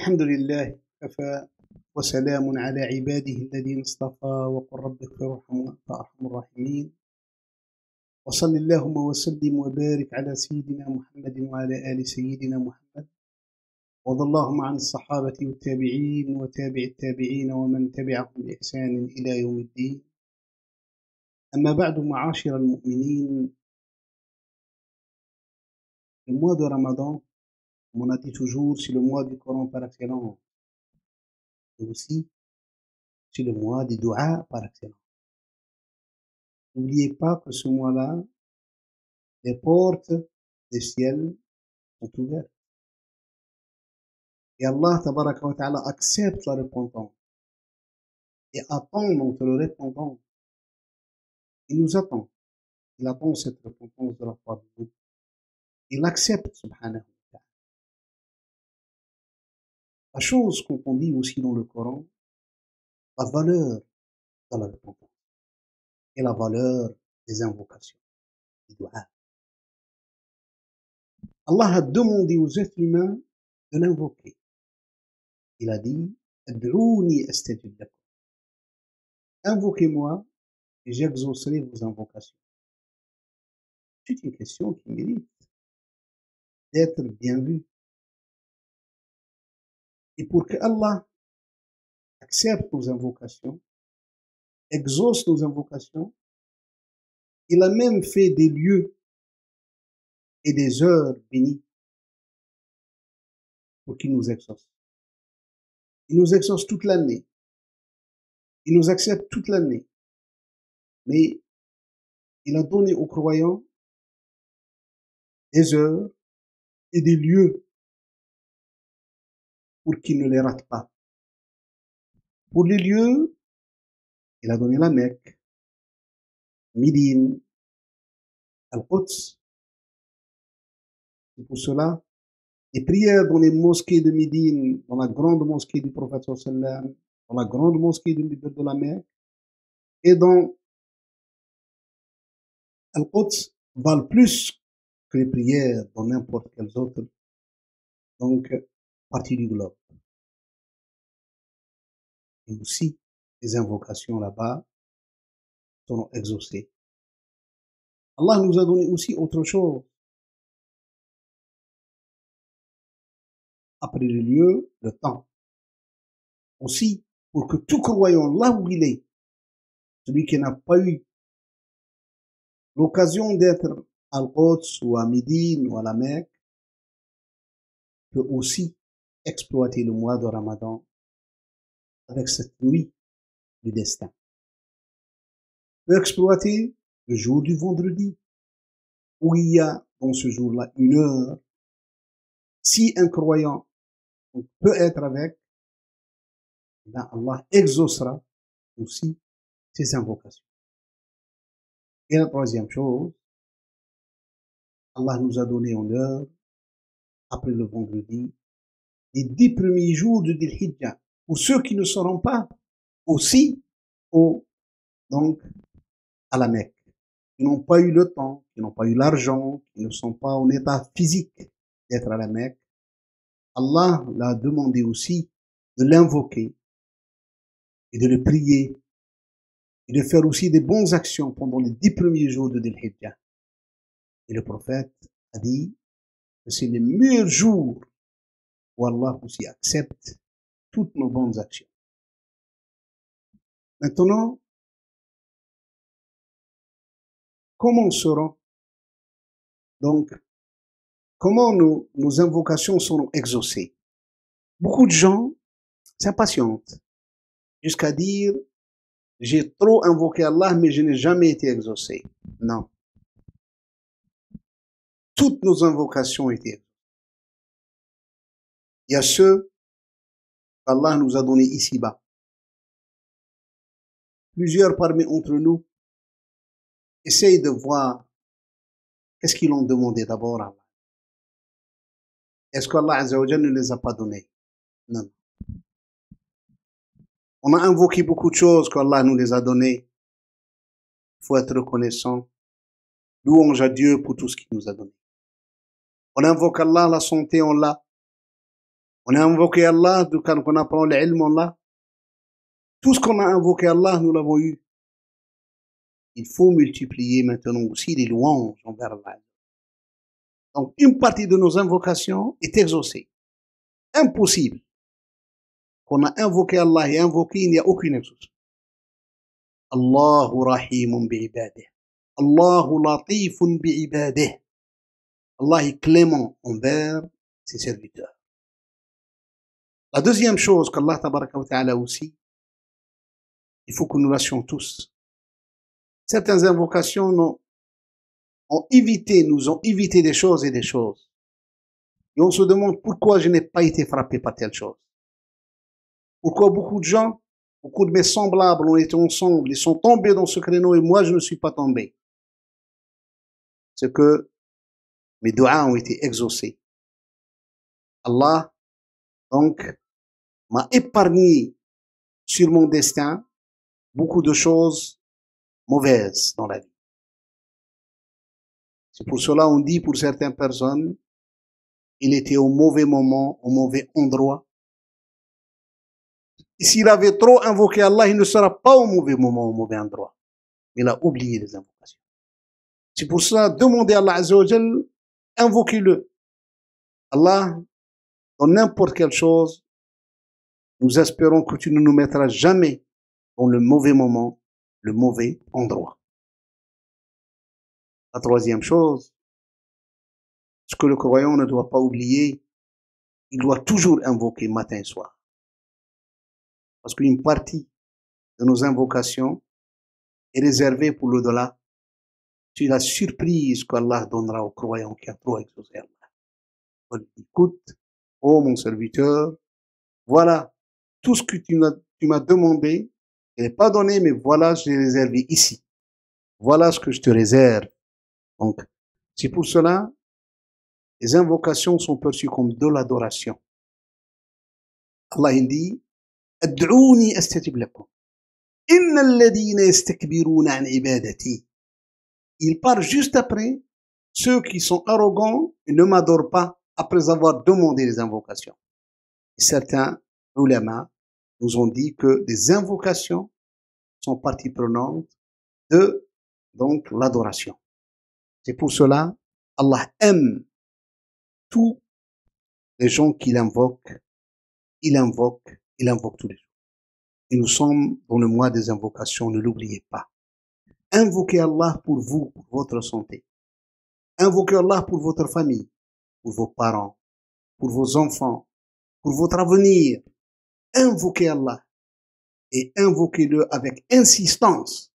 الحمد لله كفى وسلام على عباده الذين اصطفى وقل رب اغفر وارحم وأنت أرحم الراحمين وصل اللهم وسلم وبارك على سيدنا محمد وعلى آل سيدنا محمد وارض اللهم عن الصحابة والتابعين وتابع التابعين ومن تبعهم بإحسان إلى يوم الدين. أما بعد معاشر المؤمنين, le mois de Ramadan, on a dit toujours, c'est le mois du Coran par excellence. Et aussi, c'est le mois des douas par excellence. N'oubliez pas que ce mois-là, les portes des ciels sont ouvertes. Et Allah tabaraka wa ta'ala accepte la repentance et attend notre repentance. Il nous attend. Il attend cette repentance de la part de nous. Il accepte, subhanahu wa ta'ala. La chose qu'on dit aussi dans le Coran, la valeur de la repentance et la valeur des invocations, des doigts. Allah a demandé aux êtres humains de l'invoquer. Il a dit, Ad'ouni astajib lakum. Invoquez-moi et j'exaucerai vos invocations. C'est une question qui mérite d'être bien vue. Et pour que Allah accepte nos invocations, exauce nos invocations, il a même fait des lieux et des heures bénies pour qu'il nous exauce. Il nous exauce toute l'année. Il nous accepte toute l'année. Mais il a donné aux croyants des heures et des lieux pour qu'ils ne les ratent pas. Pour les lieux, il a donné la Mecque, Médine, Al-Quds. C'est pour cela, les prières dans les mosquées de Médine, dans la grande mosquée du prophète sallallahu, dans la grande mosquée de la Mecque, et dans Al-Quds valent plus que les prières dans n'importe quelle autre partie du globe. Et aussi, les invocations là-bas seront exaucées. Allah nous a donné aussi autre chose. Après le lieu, le temps. Aussi, pour que tout croyant, là où il est, celui qui n'a pas eu l'occasion d'être à Al-Quds ou à Médine ou à la Mecque, peut aussi exploiter le mois de Ramadan avec cette nuit du destin. Peut exploiter le jour du vendredi, où il y a dans ce jour-là une heure. Si un croyant peut être avec, ben Allah exaucera aussi ses invocations. Et la troisième chose, Allah nous a donné en heure, après le vendredi, les 10 premiers jours de Dhul Hijjah. Pour ceux qui ne seront pas aussi à la Mecque, qui n'ont pas eu le temps, qui n'ont pas eu l'argent, qui ne sont pas en état physique d'être à la Mecque, Allah l'a demandé aussi de l'invoquer et de le prier et de faire aussi des bonnes actions pendant les 10 premiers jours de Dhul Hijjah. Et le prophète a dit que c'est les meilleurs jours où Allah aussi accepte toutes nos bonnes actions. Maintenant, comment seront comment nos invocations seront exaucées? Beaucoup de gens s'impatientent jusqu'à dire j'ai trop invoqué Allah mais je n'ai jamais été exaucé. Non. Toutes nos invocations ont été exaucées. Il y a ceux qu'Allah nous a donnés ici-bas. Plusieurs parmi entre nous essayent de voir qu'est-ce qu'ils ont demandé d'abord à Allah. Est-ce qu'Allah Azza wa Jalla ne les a pas donnés? Non. On a invoqué beaucoup de choses qu'Allah nous les a données. Il faut être reconnaissant. Louange à Dieu pour tout ce qu'il nous a donné. On invoque Allah, la santé, on l'a. On a invoqué Allah, quand on apprend l'ilm, Allah. Tout ce qu'on a invoqué Allah, nous l'avons eu. Il faut multiplier maintenant aussi les louanges envers Allah. Donc, une partie de nos invocations est exaucée. Impossible qu'on a invoqué Allah et invoqué, il n'y a aucune exaucée. Allahu rahimun bi'ibadih. Allahu latifun bi'ibadih. Allah est clément envers ses serviteurs. La deuxième chose qu'Allah tabaraka wa ta'ala aussi, il faut que nous lâchions tous. Certaines invocations nous ont évité des choses et des choses. Et on se demande pourquoi je n'ai pas été frappé par telle chose. Pourquoi beaucoup de gens, beaucoup de mes semblables ont été ensemble, ils sont tombés dans ce créneau et moi je ne suis pas tombé. C'est que mes doigts ont été exaucés. Allah, donc, m'a épargné sur mon destin beaucoup de choses mauvaises dans la vie. C'est pour cela qu'on dit pour certaines personnes, il était au mauvais moment, au mauvais endroit. Et s'il avait trop invoqué Allah, il ne sera pas au mauvais moment, au mauvais endroit. Il a oublié les invocations. C'est pour ça, demandez à Allah Azza wa Jal, invoquez-le. Allah, dans n'importe quelle chose, nous espérons que tu ne nous mettras jamais dans le mauvais moment, le mauvais endroit. La troisième chose, ce que le croyant ne doit pas oublier, il doit toujours invoquer matin et soir. Parce qu'une partie de nos invocations est réservée pour l'au-delà. C'est la surprise qu'Allah donnera au croyant qui a trop exaucé Allah. Écoute, oh mon serviteur, voilà tout ce que tu m'as demandé, je n'ai pas donné, mais voilà, je l'ai réservé ici. Voilà ce que je te réserve. Donc, c'est pour cela, les invocations sont perçues comme de l'adoration. Allah il dit, Ad'ouni astajib lakum. Inna alladhina yastakbiruna an ibadati. Il parle juste après ceux qui sont arrogants et ne m'adorent pas après avoir demandé les invocations. Et certains ulama nous ont dit que les invocations sont partie prenante de donc l'adoration. C'est pour cela Allah aime tous les gens qui l'invoquent. Il invoque tous les jours. Et nous sommes dans le mois des invocations, ne l'oubliez pas. Invoquez Allah pour vous, pour votre santé. Invoquez Allah pour votre famille, pour vos parents, pour vos enfants, pour votre avenir. Invoquez Allah et invoquez-le avec insistance.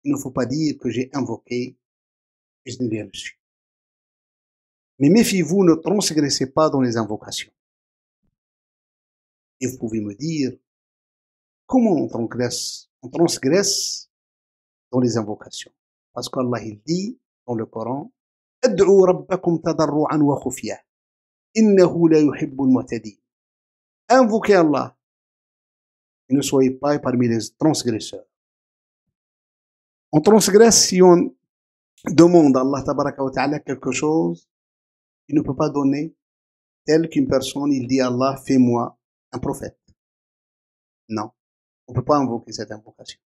Il ne faut pas dire que j'ai invoqué et je n'ai rien reçu. Mais méfiez-vous, ne transgressez pas dans les invocations. Et vous pouvez me dire, comment on transgresse dans les invocations? Parce qu'Allah il dit dans le Coran, Ad'u rabbakum tadarru'an wa khufya, innahu la yuhibbul mu'tadin. Invoquez Allah et ne soyez pas parmi les transgresseurs. On transgresse si on demande à Allah tabaraka wa ta'ala quelque chose qu'il ne peut pas donner, tel qu'une personne, il dit à Allah, fais-moi un prophète. Non, on ne peut pas invoquer cette invocation.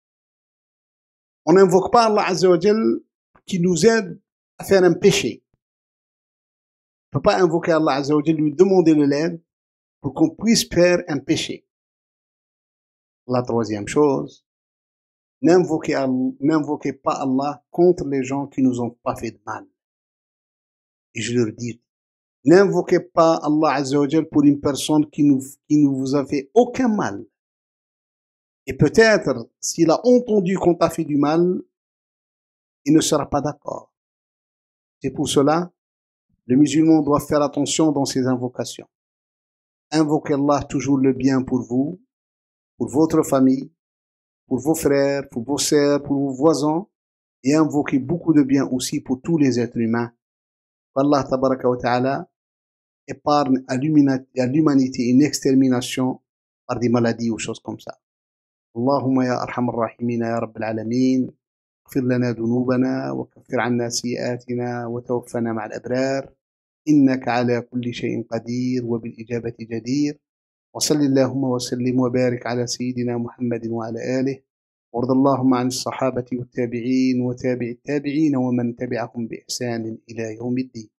On n'invoque pas Allah Azza wa Jal qui nous aide à faire un péché. On ne peut pas invoquer Allah Azza wa Jal, lui demander de l'aide pour qu'on puisse faire un péché. La troisième chose, n'invoquez pas Allah contre les gens qui nous ont pas fait de mal. Et je leur dis, n'invoquez pas Allah Azza wa Jal pour une personne qui ne vous a fait aucun mal. Et peut-être, s'il a entendu qu'on t'a fait du mal, il ne sera pas d'accord. C'est pour cela, le musulman doit faire attention dans ses invocations. Invoquez Allah toujours le bien pour vous, pour votre famille, pour vos frères, pour vos sœurs, pour vos voisins, et invoquez beaucoup de bien aussi pour tous les êtres humains. Allah tabaraka wa ta'ala épargne à l'humanité une extermination par des maladies ou choses comme ça. اللهم يا أرحم الراحمين يا رب العالمين اغفر لنا ذنوبنا وكفر عنا سيئاتنا وتوفنا مع الأبرار إنك على كل شيء قدير وبالإجابة جدير. وصل اللهم وسلم وبارك على سيدنا محمد وعلى آله، وارض اللهم عن الصحابة والتابعين وتابع التابعين ومن تبعهم بإحسان إلى يوم الدين.